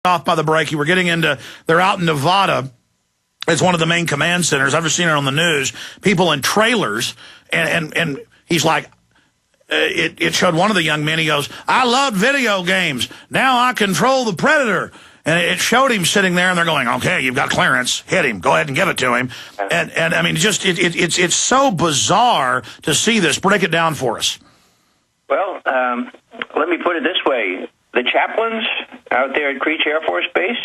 Off by the break, you were getting into, they're out in Nevada. It's one of the main command centers. I've just seen it on the news. People in trailers, and he's like, it showed one of the young men, he goes, I love video games. Now I control the Predator. And it showed him sitting there, and they're going, okay, you've got clearance. Hit him. Go ahead and give it to him. And I mean, just it's so bizarre to see this. Break it down for us. Well, let me put it this way. The chaplains out there at Creech Air Force Base,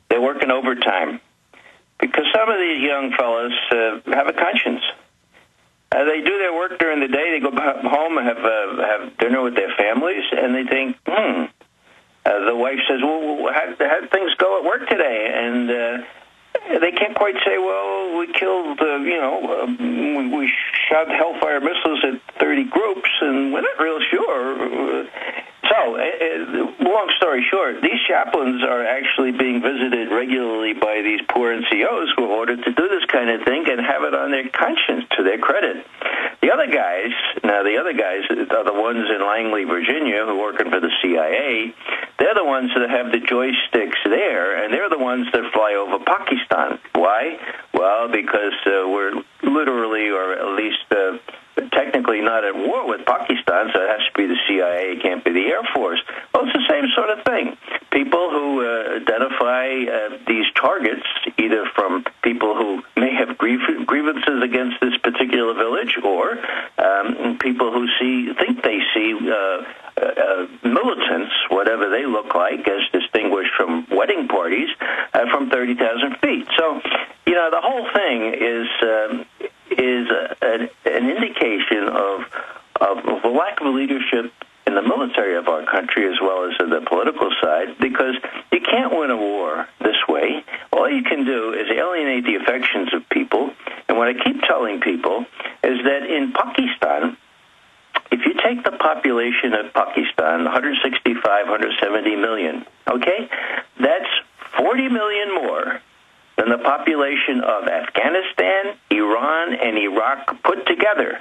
they're working overtime because some of these young fellas have a conscience. They do their work during the day. They go home and have dinner with their families, and they think, the wife says, well, how'd things go at work today? And they can't quite say, well, we killed, we shot Hellfire missiles at 30 groups, and we're not real sure. So, long story short, these chaplains are actually being visited regularly by these poor NCOs who are ordered to do this kind of thing and have it on their conscience, to their credit. The other guys are the ones in Langley, Virginia, who are working for the CIA. They're the ones that have the joysticks there, and they're the ones that fly over Pakistan. Why? Well, because we're literally, or at least technically not at war with Pakistan, so it has to be the CIA, it can't be the Air Force. Well, it's the same sort of thing. People who identify these targets, either from people who may have grievances against this particular village, or people who think they see militants, whatever they look like, as distinguished from wedding parties, from 30,000 feet. So, the whole thing is an indication of the lack of leadership in the military of our country as well as in the political side, because you can't win a war this way. All you can do is alienate the affections of people. And what I keep telling people is that in Pakistan, if you take the population of Pakistan, 165, 170 million, okay, that's 40 million more than the population of Afghanistan, Iran, and Iraq put together.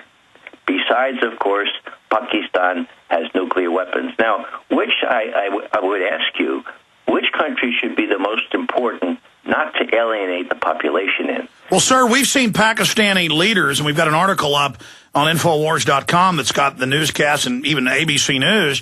Besides, of course, Pakistan has nuclear weapons. Now, which I would ask you, which country should be the most important not to alienate the population in? Well, sir, we've seen Pakistani leaders, and we've got an article up on Infowars.com that's got the newscasts and even ABC News,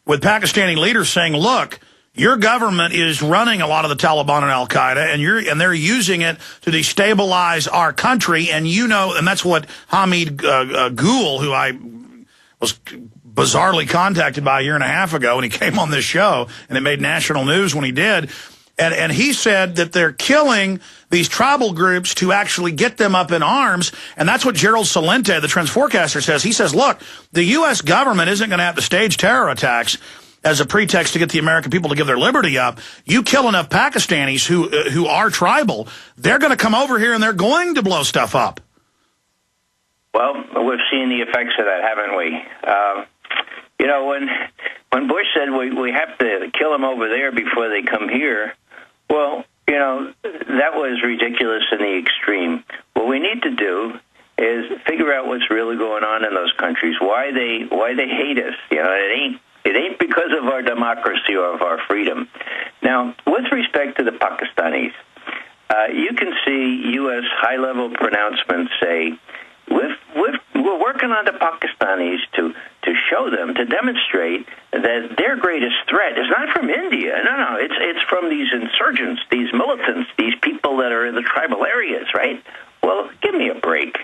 with Pakistani leaders saying, look, your government is running a lot of the Taliban and Al-Qaeda, and they're using it to destabilize our country, and and that's what Hamid Gul, who I was bizarrely contacted by a year and a half ago, and he came on this show, and it made national news when he did, and he said that they're killing these tribal groups to actually get them up in arms, and that's what Gerald Celente, the Trends Forecaster, says. He says, look, the U.S. government isn't going to have to stage terror attacks as a pretext to get the American people to give their liberty up. You kill enough Pakistanis who are tribal, they're going to come over here and they're going to blow stuff up. Well, we've seen the effects of that, haven't we? When Bush said we have to kill them over there before they come here, well, that was ridiculous in the extreme. What we need to do is figure out what's really going on in those countries, why they hate us. It ain't because of our democracy or of our freedom. Now, with respect to the Pakistanis, you can see U.S. high-level pronouncements say, we're working on the Pakistanis to show them, to demonstrate that their greatest threat is not from India. No, it's from these insurgents, these militants, these people that are in the tribal areas, right? Well, give me a break.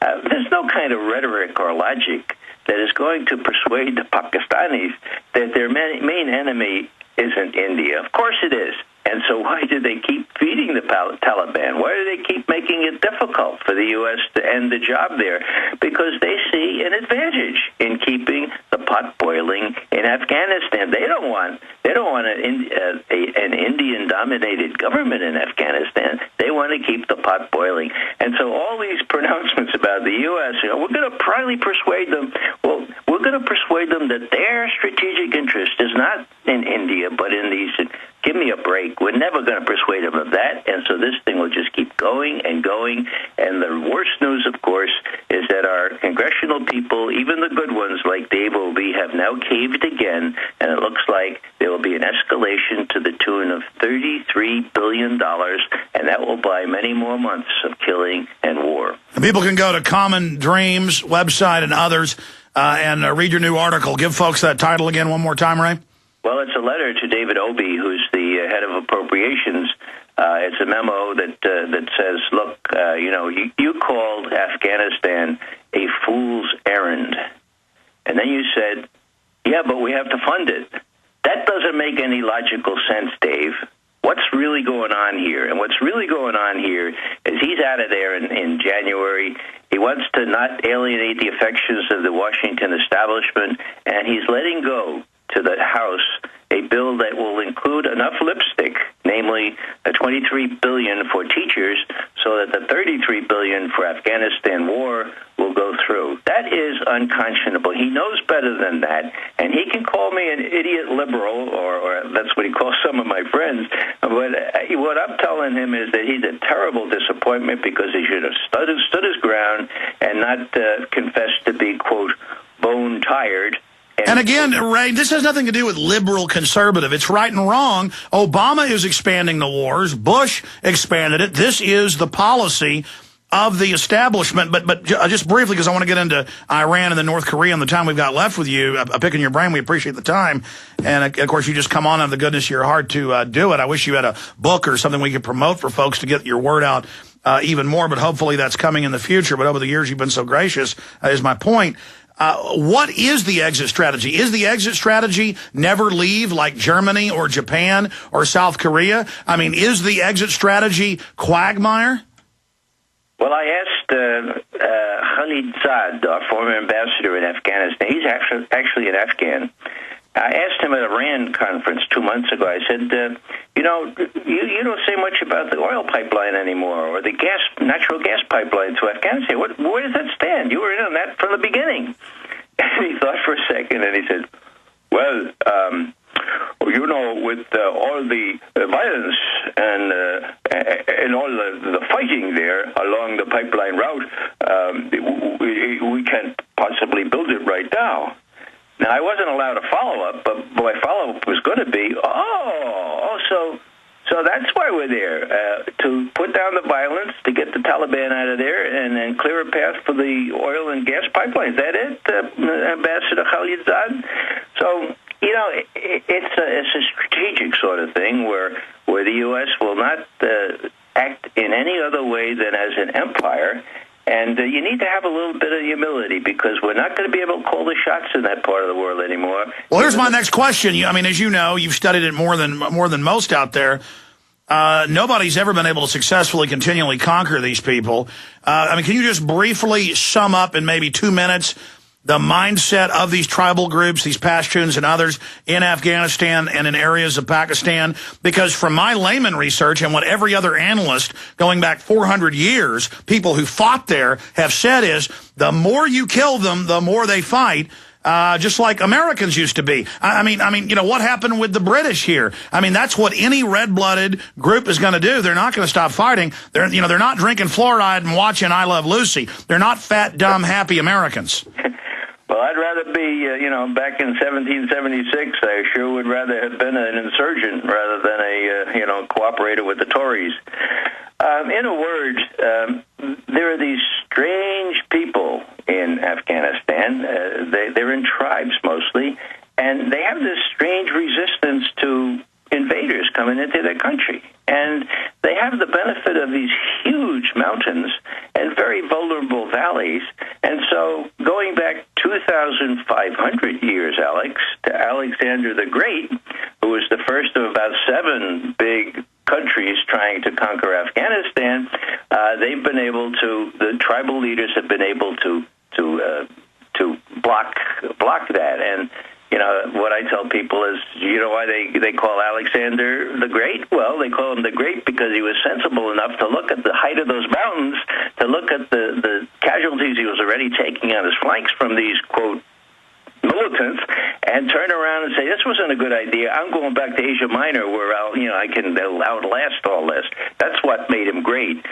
There's no kind of rhetoric or logic that is going to persuade the Pakistanis that their main enemy isn't India. Of course it is. And so why do they keep feeding the Taliban? Why do they keep making it difficult for the U.S. to end the job there? Because they see an advantage in keeping the pot boiling in Afghanistan. They don't want an Indian-dominated government in Afghanistan. They want to keep the pot boiling. And so all these pronouncements about the U.S., we're going to probably persuade them. Well, we're going to persuade them that their strategic interest is not in India, but in these. Give me a break. We're never going to persuade them of that, and so this thing will just keep going and going. And the worst news, of course, is that our congressional people, even the good ones like Dave Obey, have now caved again, and it looks like there will be an escalation to the tune of $33 billion, and that will buy many more months of killing and war. And people can go to Common Dreams website and others and read your new article. Give folks that title again one more time, Ray. Well, it's a letter to David Obey, who's the head of appropriations. It's a memo that says, look, you called Afghanistan a fool's errand. And then you said, yeah, but we have to fund it. That doesn't make any logical sense, Dave. What's really going on here? And what's really going on here is he's out of there in January. He wants to not alienate the affections of the Washington establishment, and he's letting go to the House a bill that will include enough lipstick, namely the $23 billion for teachers, so that the $33 billion for Afghanistan war will go through. That is unconscionable. He knows better than that, and he can call me an idiot liberal, or that's what he calls some of my friends. But what I'm telling him is that he's a terrible disappointment because he should have stood his ground and not confessed to be, quote, bone tired. And again, Ray, this has nothing to do with liberal conservative. It's right and wrong. Obama is expanding the wars. Bush expanded it. This is the policy of the establishment. But just briefly, because I want to get into Iran and the North Korea and the time we've got left with you, picking your brain, we appreciate the time. And, of course, you just come on out of the goodness of your heart to do it. I wish you had a book or something we could promote for folks to get your word out even more, but hopefully that's coming in the future. But over the years, you've been so gracious, is my point. What is the exit strategy? Is the exit strategy never leave like Germany or Japan or South Korea? I mean, is the exit strategy quagmire? Well, I asked Khalid Saad, our former ambassador in Afghanistan. He's actually an Afghan. I asked him at a RAND conference 2 months ago. I said, you don't say much about the oil pipeline anymore or the natural gas pipeline to Afghanistan. Where does that stand? You were in on that from the beginning. And he thought for a second, and he said, well, with all the violence and all the fighting there along the pipeline route, we can't possibly build it right now. Now, I wasn't allowed a follow-up, but my follow-up was going to be, so that's why we're there, to put down the violence, to get the Taliban out of there, and then clear a path for the oil and gas pipelines. Is that it, Ambassador Khalid Saad? So, it's a strategic sort of thing where the U.S. will not act in any other way than as an empire. And you need to have a little bit of humility because we're not going to be able to call the shots in that part of the world anymore. Well, here's my next question. As you know, you've studied it more than most out there. Nobody's ever been able to successfully, continually conquer these people. Can you just briefly sum up in maybe 2 minutes the mindset of these tribal groups, these Pashtuns and others in Afghanistan and in areas of Pakistan? Because from my layman research and what every other analyst going back 400 years, people who fought there have said is the more you kill them, the more they fight. Just like Americans used to be. What happened with the British here? That's what any red-blooded group is going to do. They're not going to stop fighting. They're not drinking fluoride and watching I Love Lucy. They're not fat, dumb, happy Americans. Well, I'd rather be, back in 1776, I sure would rather have been an insurgent rather than a, cooperator with the Tories. In a word, there are these strange people in Afghanistan. They're in tribes mostly, and they have this strange resistance to invaders coming into their country. And they have the benefit of these huge mountains and very vulnerable valleys. And so going back 2,500 years, Alex, to Alexander the Great, who was the first of about 7 big countries trying to conquer Afghanistan, they've been able to, the tribal leaders have been able to block that. And what I tell people is, why they call Alexander the Great? Well, they call him the Great because he was sensible enough to look at the height of those mountains, to look at the casualties he was already taking on his flanks from these, quote, militants, and turn around and say, this wasn't a good idea. I'm going back to Asia Minor where I can outlast all this. That's what made him great.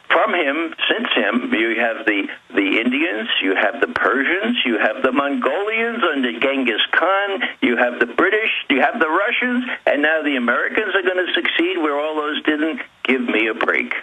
from him, since him, you have the Indians, you have the Persians, you have the Mongolians under Genghis Khan, you have the British, you have the Russians, and now the Americans are going to succeed where all those didn't. Give me a break.